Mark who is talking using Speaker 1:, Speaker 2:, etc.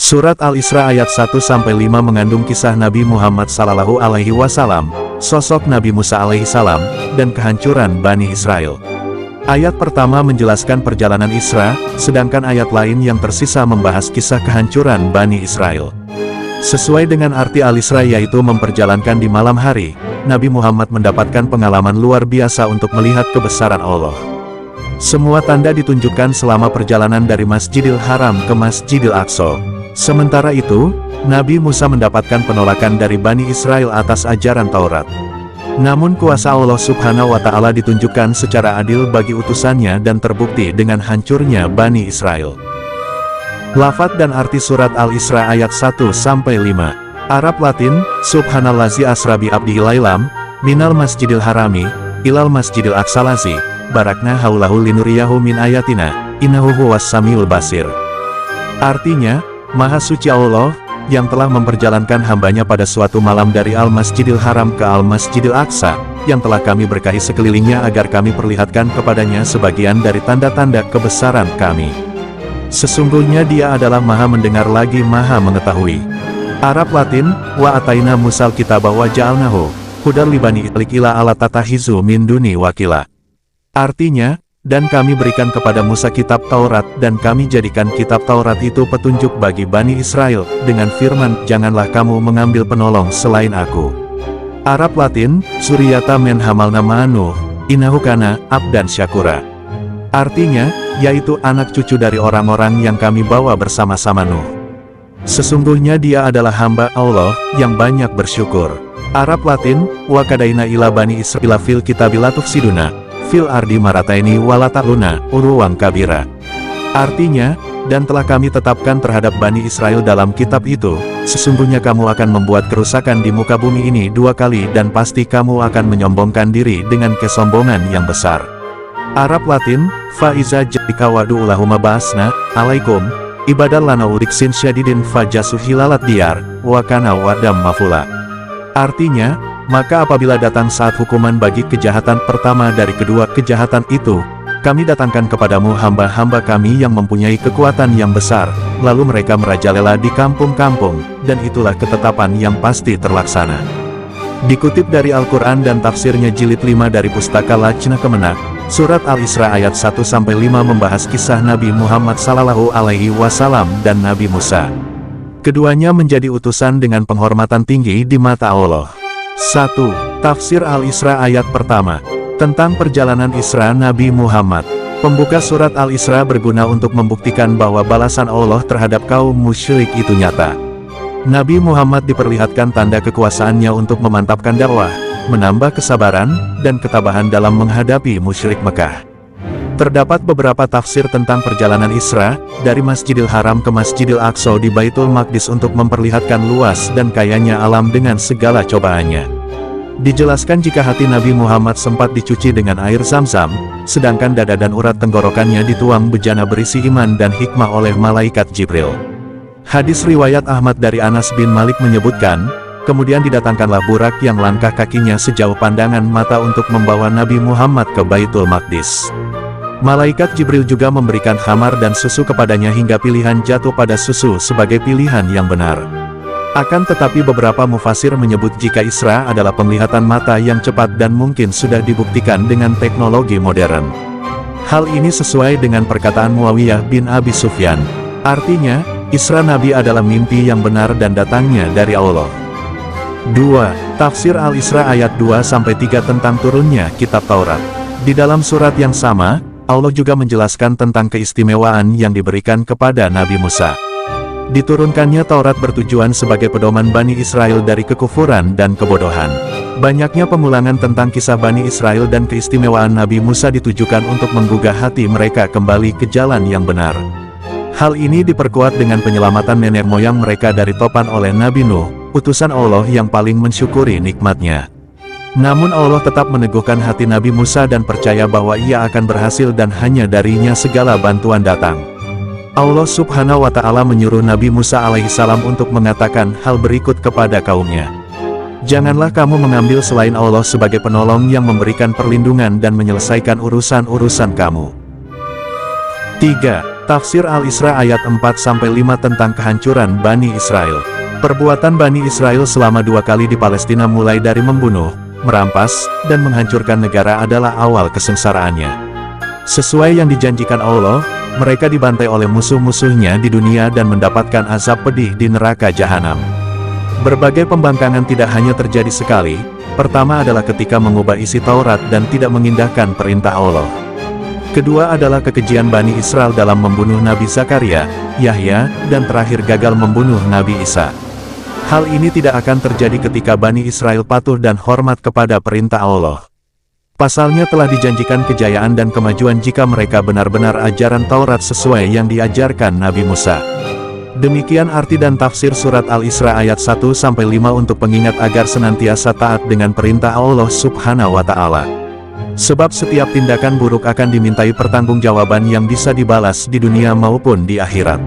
Speaker 1: Surat Al-Isra ayat 1-5 mengandung kisah Nabi Muhammad SAW, sosok Nabi Musa alaihissalam, dan kehancuran Bani Israel. Ayat pertama menjelaskan perjalanan Isra, sedangkan ayat lain yang tersisa membahas kisah kehancuran Bani Israel. Sesuai dengan arti Al-Isra yaitu memperjalankan di malam hari, Nabi Muhammad mendapatkan pengalaman luar biasa untuk melihat kebesaran Allah. Semua tanda ditunjukkan selama perjalanan dari Masjidil Haram ke Masjidil Aqsa. Sementara itu, Nabi Musa mendapatkan penolakan dari Bani Israel atas ajaran Taurat. Namun kuasa Allah Subhanahu wa Ta'ala ditunjukkan secara adil bagi utusannya dan terbukti dengan hancurnya Bani Israel. Lafaz dan arti surat Al-Isra ayat 1-5. Arab Latin, Subhanallazi asra bi abdihi lailam, minal masjidil harami, ilal masjidil aqsalazi, barakna haulahu linuriyahu min ayatina, innahu huwas samiul basir. Artinya, Maha Suci Allah, yang telah memperjalankan hambanya pada suatu malam dari Al-Masjidil Haram ke Al-Masjidil Aqsa, yang telah kami berkahi sekelilingnya agar kami perlihatkan kepadanya sebagian dari tanda-tanda kebesaran kami. Sesungguhnya Dia adalah Maha mendengar lagi Maha mengetahui. Arab Latin, wa ataina musal kitabah wa ja'alnahu, hudar libani ila ala tatahizu min duni wakila. Artinya, dan kami berikan kepada Musa kitab Taurat dan kami jadikan kitab Taurat itu petunjuk bagi Bani Israel, dengan firman, janganlah kamu mengambil penolong selain aku. Arab Latin, Suriyata men hamalna ma'anu, innahu kana abdan syakura. Artinya, yaitu anak cucu dari orang-orang yang kami bawa bersama-sama Nuh. Sesungguhnya dia adalah hamba Allah, yang banyak bersyukur. Arab Latin, wa kadaina ila Bani Israil fil kitabil latufsiduna fil ardi marataini walataluna uruwang kabira. Artinya, dan telah kami tetapkan terhadap Bani Israel dalam kitab itu, sesungguhnya kamu akan membuat kerusakan di muka bumi ini 2 kali dan pasti kamu akan menyombongkan diri dengan kesombongan yang besar. Arab Latin, faiza jika wadu ulahuma basna, alaikum, ibadah lana uriksin syadidin fajasu hilalat diyar, wakana wadam mafula. Artinya, maka apabila datang saat hukuman bagi kejahatan pertama dari kedua kejahatan itu, kami datangkan kepadamu hamba-hamba kami yang mempunyai kekuatan yang besar, lalu mereka merajalela di kampung-kampung, dan itulah ketetapan yang pasti terlaksana. Dikutip dari Al-Quran dan tafsirnya jilid 5 dari Pustaka Lajnah Kemenak, surat Al-Isra ayat 1-5 membahas kisah Nabi Muhammad SAW dan Nabi Musa. Keduanya menjadi utusan dengan penghormatan tinggi di mata Allah. 1. Tafsir Al-Isra ayat pertama. Tentang perjalanan Isra Nabi Muhammad. Pembuka surat Al-Isra berguna untuk membuktikan bahwa balasan Allah terhadap kaum musyrik itu nyata. Nabi Muhammad diperlihatkan tanda kekuasaannya untuk memantapkan dakwah, menambah kesabaran, dan ketabahan dalam menghadapi musyrik Mekah. Terdapat beberapa tafsir tentang perjalanan Isra, dari Masjidil Haram ke Masjidil Aqsa di Baitul Maqdis untuk memperlihatkan luas dan kayanya alam dengan segala cobaannya. Dijelaskan jika hati Nabi Muhammad sempat dicuci dengan air Zam-Zam, sedangkan dada dan urat tenggorokannya dituang bejana berisi iman dan hikmah oleh malaikat Jibril. Hadis riwayat Ahmad dari Anas bin Malik menyebutkan, kemudian didatangkanlah burak yang langkah kakinya sejauh pandangan mata untuk membawa Nabi Muhammad ke Baitul Maqdis. Malaikat Jibril juga memberikan khamar dan susu kepadanya hingga pilihan jatuh pada susu sebagai pilihan yang benar. Akan tetapi beberapa mufasir menyebut jika Isra adalah penglihatan mata yang cepat dan mungkin sudah dibuktikan dengan teknologi modern. Hal ini sesuai dengan perkataan Muawiyah bin Abi Sufyan. Artinya, Isra Nabi adalah mimpi yang benar dan datangnya dari Allah. 2. Tafsir Al-Isra ayat 2-3 tentang turunnya kitab Taurat. Di dalam surat yang sama, Allah juga menjelaskan tentang keistimewaan yang diberikan kepada Nabi Musa. Diturunkannya Taurat bertujuan sebagai pedoman Bani Israel dari kekufuran dan kebodohan. Banyaknya pengulangan tentang kisah Bani Israel dan keistimewaan Nabi Musa ditujukan untuk menggugah hati mereka kembali ke jalan yang benar. Hal ini diperkuat dengan penyelamatan nenek moyang mereka dari topan oleh Nabi Nuh, utusan Allah yang paling mensyukuri nikmatnya. Namun Allah tetap meneguhkan hati Nabi Musa dan percaya bahwa ia akan berhasil dan hanya darinya segala bantuan datang. Allah Subhanahu wa Ta'ala menyuruh Nabi Musa alaihissalam untuk mengatakan hal berikut kepada kaumnya. Janganlah kamu mengambil selain Allah sebagai penolong yang memberikan perlindungan dan menyelesaikan urusan-urusan kamu. 3. Tafsir Al-Isra ayat 4-5 tentang kehancuran Bani Israel. Perbuatan Bani Israel selama 2 kali di Palestina mulai dari membunuh, merampas, dan menghancurkan negara adalah awal kesengsaraannya. Sesuai yang dijanjikan Allah, mereka dibantai oleh musuh-musuhnya di dunia dan mendapatkan azab pedih di neraka jahanam. Berbagai pembangkangan tidak hanya terjadi sekali. Pertama adalah ketika mengubah isi Taurat dan tidak mengindahkan perintah Allah. Kedua adalah kekejian Bani Israel dalam membunuh Nabi Zakaria, Yahya, dan terakhir gagal membunuh Nabi Isa. Hal ini tidak akan terjadi ketika Bani Israel patuh dan hormat kepada perintah Allah. Pasalnya telah dijanjikan kejayaan dan kemajuan jika mereka benar-benar ajaran Taurat sesuai yang diajarkan Nabi Musa. Demikian arti dan tafsir surat Al-Isra ayat 1-5 untuk pengingat agar senantiasa taat dengan perintah Allah Subhanahu wa Ta'ala. Sebab setiap tindakan buruk akan dimintai pertanggungjawaban yang bisa dibalas di dunia maupun di akhirat.